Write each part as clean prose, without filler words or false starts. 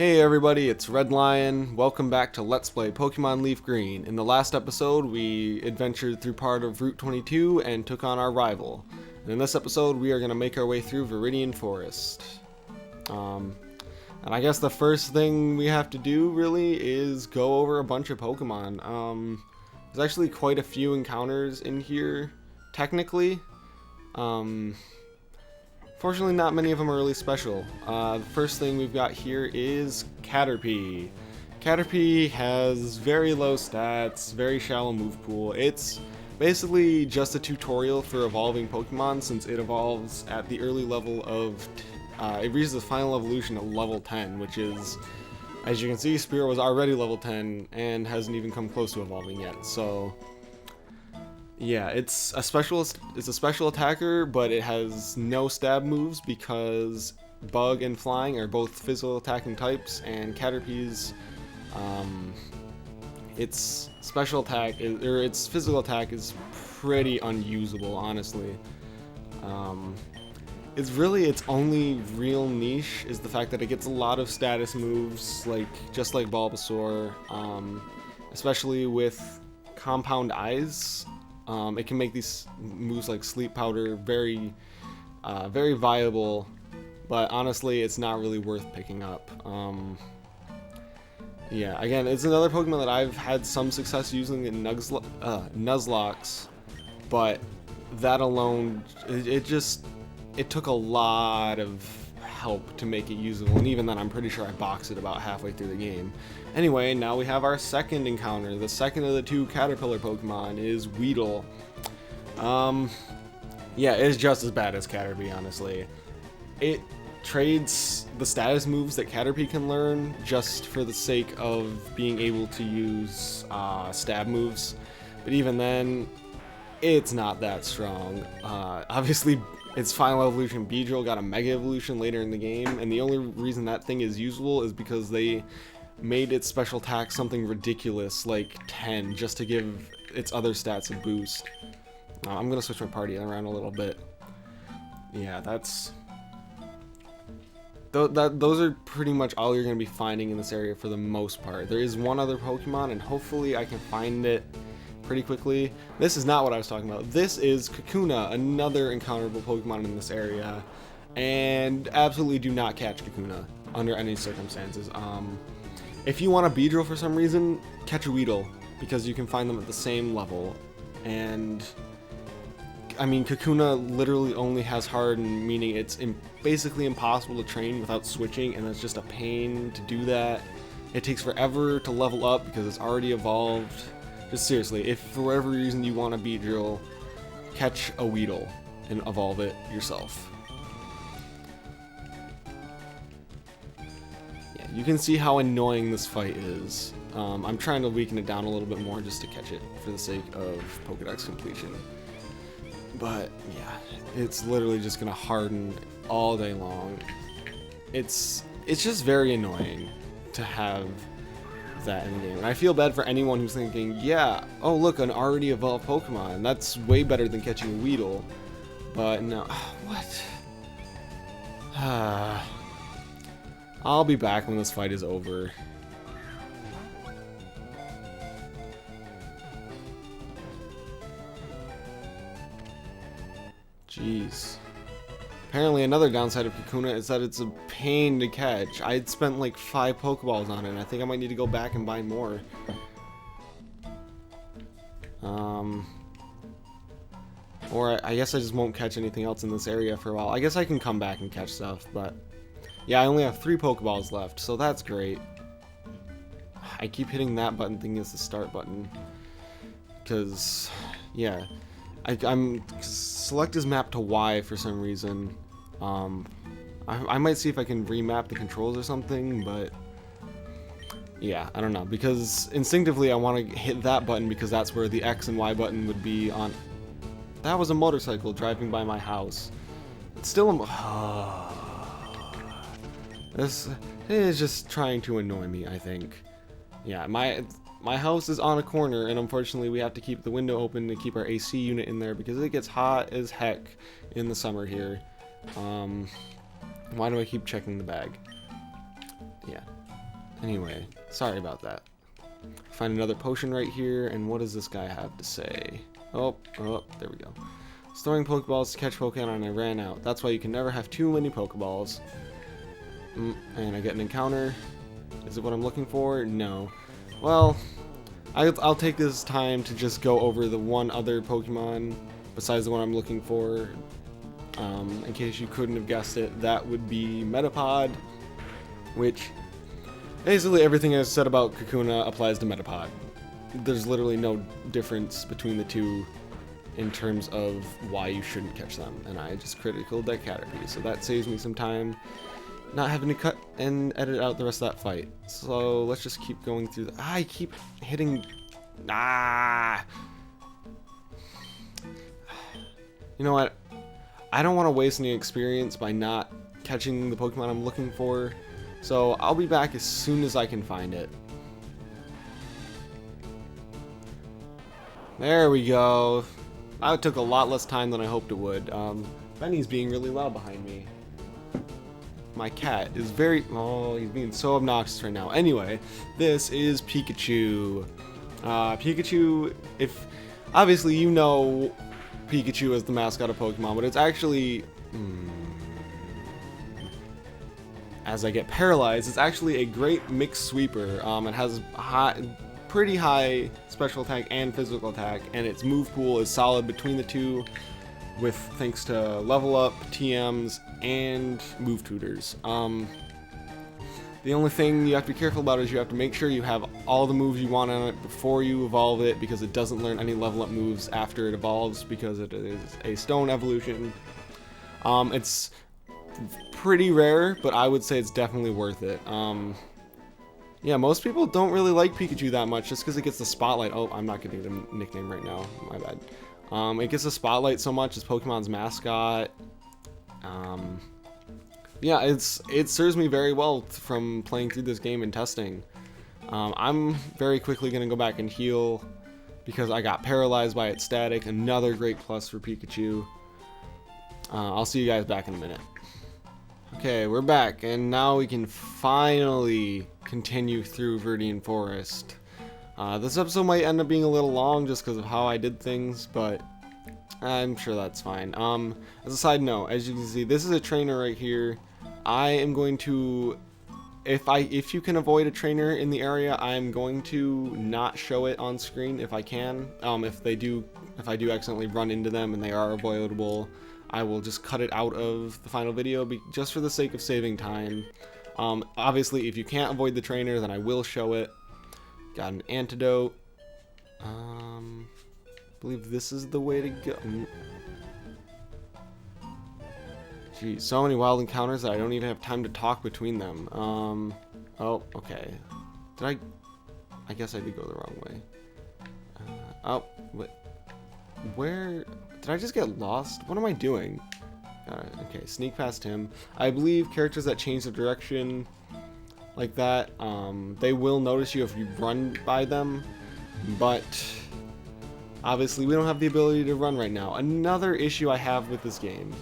Hey everybody, it's Red Lion. Welcome back to Let's Play Pokemon LeafGreen. In the last episode, we adventured through part of Route 22 and took on our rival. And in this episode, we are going to make our way through Viridian Forest. And I guess the first thing we have to do, really, is go over a bunch of Pokemon. There's actually quite a few encounters in here, technically. Fortunately, not many of them are really special. The first thing we've got here is Caterpie. Caterpie has very low stats, very shallow move pool. It's basically just a tutorial for evolving Pokemon since it evolves at the early level of... it reaches the final evolution at level 10, which is, as you can see, Spearow was already level 10 and hasn't even come close to evolving yet, so... Yeah, it's a special attacker, but it has no stab moves because Bug and Flying are both physical attacking types, and Caterpie's its special attack its physical attack is pretty unusable, honestly. It's really its only real niche is the fact that it gets a lot of status moves, just like Bulbasaur, especially with Compound Eyes. It can make these moves like Sleep Powder very viable, but honestly, it's not really worth picking up. Yeah, again, it's another Pokemon that I've had some success using in Nuzlocke, but that alone, it took a lot of help to make it usable, and even then, I'm pretty sure I boxed it about halfway through the game. Anyway, now we have our second encounter. The second of the two Caterpillar Pokemon is Weedle. Yeah, it's just as bad as Caterpie, honestly. It trades the status moves that Caterpie can learn just for the sake of being able to use stab moves, but even then, it's not that strong. Obviously, its final evolution, Beedrill, got a Mega Evolution later in the game, and the only reason that thing is usable is because they made its special attack something ridiculous, like 10, just to give its other stats a boost. I'm gonna switch my party around a little bit. Yeah, those are pretty much all you're gonna be finding in this area for the most part. There is one other Pokemon, and hopefully I can find it pretty quickly. This is not what I was talking about. This is Kakuna, another encounterable Pokemon in this area, and absolutely do not catch Kakuna under any circumstances. If you want a Beedrill for some reason, catch a Weedle, because you can find them at the same level. And I mean, Kakuna literally only has Harden, meaning it's basically impossible to train without switching, and it's just a pain to do that. It takes forever to level up because it's already evolved. Just seriously, if for whatever reason you want a Beedrill, catch a Weedle and evolve it yourself. You can see how annoying this fight is. I'm trying to weaken it down a little bit more just to catch it for the sake of Pokedex completion. But yeah, it's literally just gonna harden all day long. It's just very annoying to have that in the game. And I feel bad for anyone who's thinking, yeah, oh look, an already evolved Pokemon. That's way better than catching a Weedle. But no, what? I'll be back when this fight is over. Jeez. Apparently another downside of Kakuna is that it's a pain to catch. I'd spent like 5 Pokeballs on it, and I think I might need to go back and buy more. Or I guess I just won't catch anything else in this area for a while. I guess I can come back and catch stuff, but... Yeah, I only have 3 Pokeballs left, so that's great. I keep hitting that button thinking it's the start button. Because, yeah. I'm select is mapped to Y for some reason. I might see if I can remap the controls or something, but... Yeah, I don't know. Because instinctively I want to hit that button because that's where the X and Y button would be on... That was a motorcycle driving by my house. It's still a... This is just trying to annoy me, I think. Yeah, my house is on a corner, and unfortunately we have to keep the window open to keep our AC unit in there because it gets hot as heck in the summer here. Why do I keep checking the bag? Yeah. Anyway, sorry about that. Find another potion right here, and what does this guy have to say? Oh, there we go. Storing Pokeballs to catch Pokemon, and I ran out. That's why you can never have too many Pokeballs. And I get an encounter. Is it what I'm looking for? No. Well, I'll take this time to just go over the one other Pokemon besides the one I'm looking for. In case you couldn't have guessed it, that would be Metapod, which basically everything I said about Kakuna applies to Metapod. There's literally no difference between the two in terms of why you shouldn't catch them, and I just critical deck Caterpie, so that saves me some time not having to cut and edit out the rest of that fight. So let's just keep going through I keep hitting You know what? I don't want to waste any experience by not catching the Pokemon I'm looking for, so I'll be back as soon as I can find it. There we go. That took a lot less time than I hoped it would. Benny's being really loud behind me. My cat is he's being so obnoxious right now. Anyway, this is Pikachu. Pikachu, obviously you know Pikachu as the mascot of Pokemon, but it's actually, as I get paralyzed, it's actually a great mixed sweeper. It has pretty high special attack and physical attack, and its move pool is solid between the two, with thanks to level up, TMs, and move tutors. The only thing you have to be careful about is you have to make sure you have all the moves you want on it before you evolve it, because it doesn't learn any level up moves after it evolves, because it is a stone evolution. It's pretty rare, but I would say it's definitely worth it. Yeah, most people don't really like Pikachu that much just because it gets the spotlight. Oh, I'm not getting the nickname right now. My bad. It gets the spotlight so much as Pokemon's mascot. Yeah, it serves me very well from playing through this game and testing. I'm very quickly going to go back and heal because I got paralyzed by its static. Another great plus for Pikachu. I'll see you guys back in a minute. Okay, we're back, and now we can finally continue through Viridian Forest. This episode might end up being a little long just because of how I did things, but I'm sure that's fine. As a side note, as you can see, this is a trainer right here. I am going to, if you can avoid a trainer in the area, I'm going to not show it on screen if I can. If I do accidentally run into them and they are avoidable, I will just cut it out of the final video just for the sake of saving time. Obviously, if you can't avoid the trainer, then I will show it. Got an antidote. I believe this is the way to go. Geez, so many wild encounters that I don't even have time to talk between them. Oh, okay. I guess I did go the wrong way. Oh, wait. Where? Did I just get lost? What am I doing? Okay, sneak past him. I believe characters that change the direction like that, they will notice you if you run by them, but obviously we don't have the ability to run right now. Another issue I have with this game.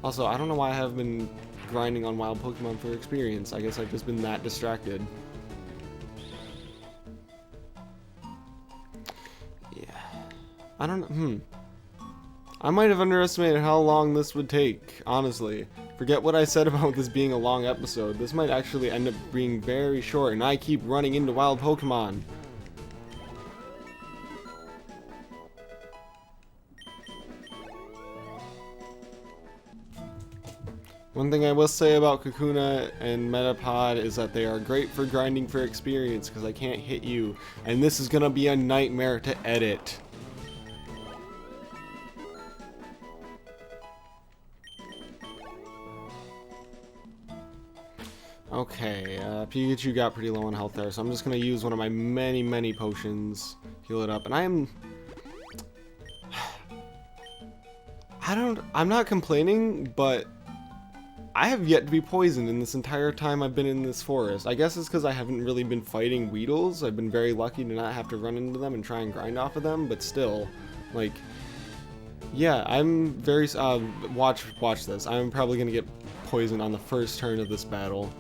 Also, I don't know why I have been grinding on wild Pokemon for experience. I guess I've just been that distracted. Yeah. I don't know. I might have underestimated how long this would take, honestly. Forget what I said about this being a long episode. This might actually end up being very short, and I keep running into wild Pokemon. One thing I will say about Kakuna and Metapod is that they are great for grinding for experience because I can't hit you, and this is gonna be a nightmare to edit. Okay, Pikachu got pretty low on health there, so I'm just gonna use one of my many potions, heal it up, and I'm not complaining, but I have yet to be poisoned in this entire time I've been in this forest. I guess it's because I haven't really been fighting Weedles. I've been very lucky to not have to run into them and try and grind off of them, but still, like, yeah, I'm very, watch this. I'm probably gonna get poisoned on the first turn of this battle.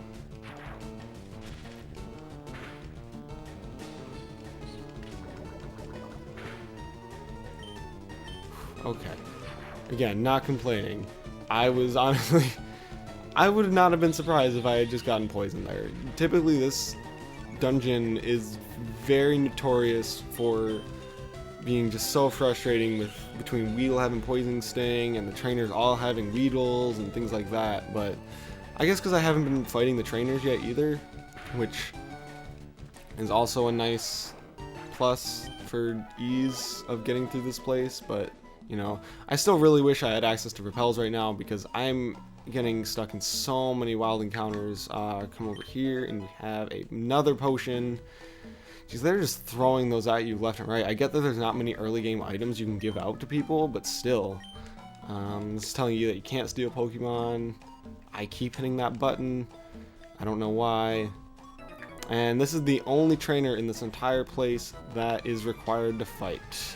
Okay. Again, not complaining. I was honestly... I would not have been surprised if I had just gotten poisoned there. Typically, this dungeon is very notorious for being just so frustrating with between Weedle having poison sting and the trainers all having Weedles and things like that. But I guess because I haven't been fighting the trainers yet either, which is also a nice plus for ease of getting through this place. But you know, I still really wish I had access to repels right now because I'm getting stuck in so many wild encounters. Come over here and we have another potion. Jeez, they're just throwing those at you left and right. I get that there's not many early game items you can give out to people, but still. This is telling you that you can't steal Pokemon. I keep hitting that button. I don't know why. And this is the only trainer in this entire place that is required to fight.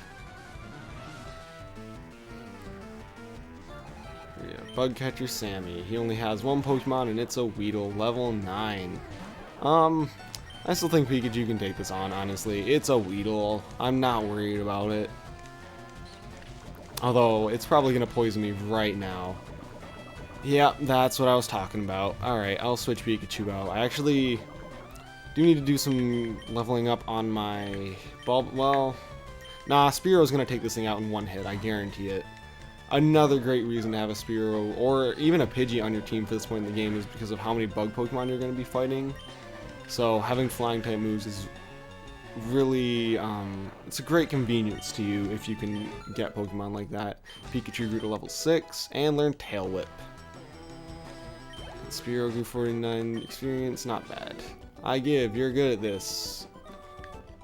Yeah, Bug Catcher Sammy. He only has one Pokemon and it's a Weedle, level 9. I still think Pikachu can take this on, honestly. It's a Weedle. I'm not worried about it. Although, it's probably going to poison me right now. Yeah, that's what I was talking about. Alright, I'll switch Pikachu out. I actually do need to do some leveling up on my Bulb. Well, nah, Spearo's going to take this thing out in one hit. I guarantee it. Another great reason to have a Spearow, or even a Pidgey on your team for this point in the game is because of how many bug Pokemon you're going to be fighting. So having flying type moves is really, it's a great convenience to you if you can get Pokemon like that. Pikachu grew to level 6 and learned Tail Whip. Spearow grew 49 experience, not bad. You're good at this.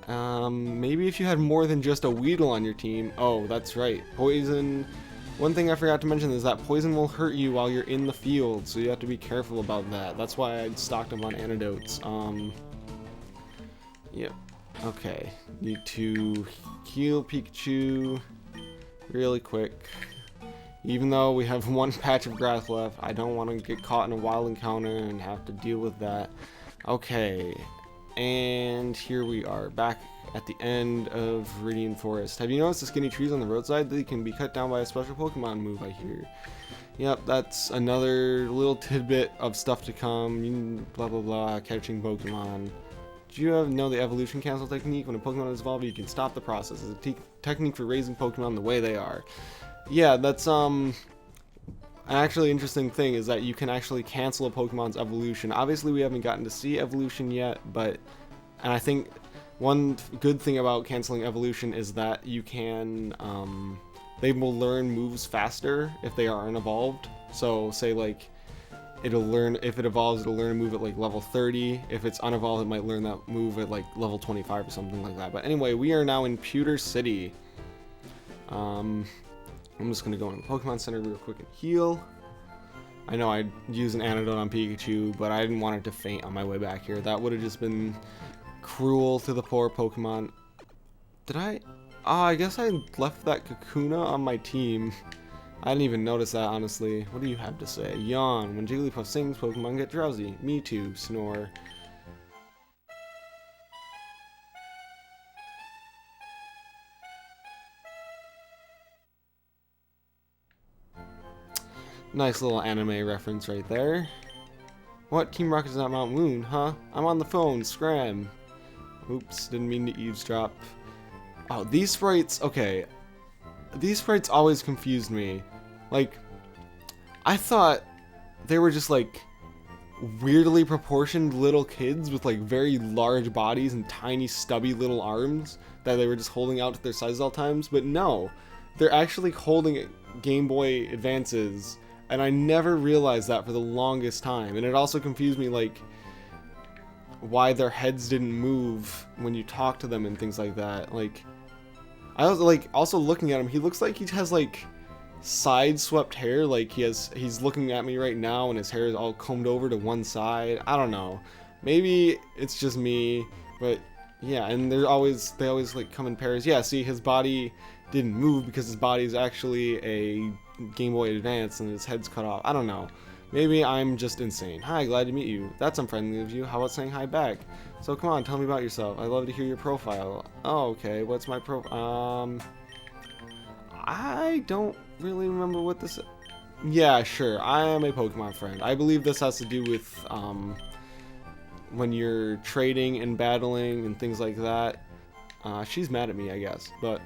Maybe if you had more than just a Weedle on your team. Oh, that's right. Poison. One thing I forgot to mention is that poison will hurt you while you're in the field, so you have to be careful about that. That's why I stocked them on antidotes. Yep. Okay. Need to heal Pikachu really quick. Even though we have one patch of grass left, I don't want to get caught in a wild encounter and have to deal with that. Okay. And here we are, back at the end of Viridian Forest. Have you noticed the skinny trees on the roadside? They can be cut down by a special Pokemon move, I hear. Yep, that's another little tidbit of stuff to come. Blah blah blah, catching Pokemon. Do you know the evolution cancel technique? When a Pokemon is evolved, you can stop the process. It's a technique for raising Pokemon the way they are. Yeah, that's an actually interesting thing is that you can actually cancel a Pokemon's evolution. Obviously, we haven't gotten to see evolution yet, and I think one good thing about canceling evolution is that you can, they will learn moves faster if they aren't evolved. So, say like, it'll learn, if it evolves, it'll learn a move at like level 30. If it's unevolved, it might learn that move at like level 25 or something like that. But anyway, we are now in Pewter City. I'm just going to go in the Pokemon Center real quick and heal. I know I'd use an antidote on Pikachu, but I didn't want it to faint on my way back here. That would have just been cruel to the poor Pokemon. Did I? I guess I left that Kakuna on my team. I didn't even notice that, honestly. What do you have to say? Yawn. When Jigglypuff sings, Pokemon get drowsy. Me too. Snore. Nice little anime reference right there. What? Team Rocket's not Mount Moon, huh? I'm on the phone. Scram. Oops, didn't mean to eavesdrop. Oh, these sprites, okay. These sprites always confused me. Like, I thought they were just like weirdly proportioned little kids with like very large bodies and tiny stubby little arms that they were just holding out to their size all times, but no. They're actually holding Game Boy Advances, and I never realized that for the longest time. And it also confused me, like, why their heads didn't move when you talk to them and things like that. Like, I was like, also looking at him, he looks like he has like side swept hair, like he's looking at me right now and his hair is all combed over to one side. I don't know, maybe it's just me, but yeah. And they always like come in pairs. Yeah, see, his body didn't move because his body is actually a Game Boy Advance and his head's cut off. I don't know, maybe I'm just insane. Hi, glad to meet you. That's unfriendly of you. How about saying hi back? So come on, tell me about yourself. I'd love to hear your profile. Oh, okay, what's my profile? I don't really remember what this... Yeah, sure. I am a Pokemon friend. I believe this has to do with when you're trading and battling and things like that. She's mad at me, I guess. But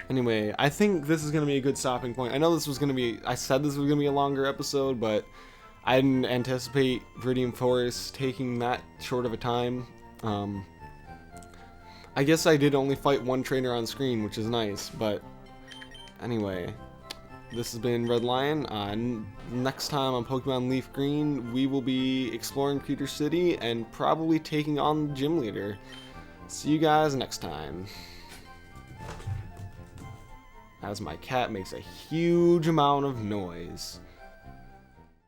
anyway, I think this is going to be a good stopping point. I know this was going to be... I said this was going to be a longer episode, but I didn't anticipate Viridian Forest taking that short of a time. I guess I did only fight one trainer on screen, which is nice, but anyway, this has been Red Lion. Next time on Pokemon Leaf Green, we will be exploring Peter City and probably taking on the gym leader. See you guys next time. As my cat makes a huge amount of noise.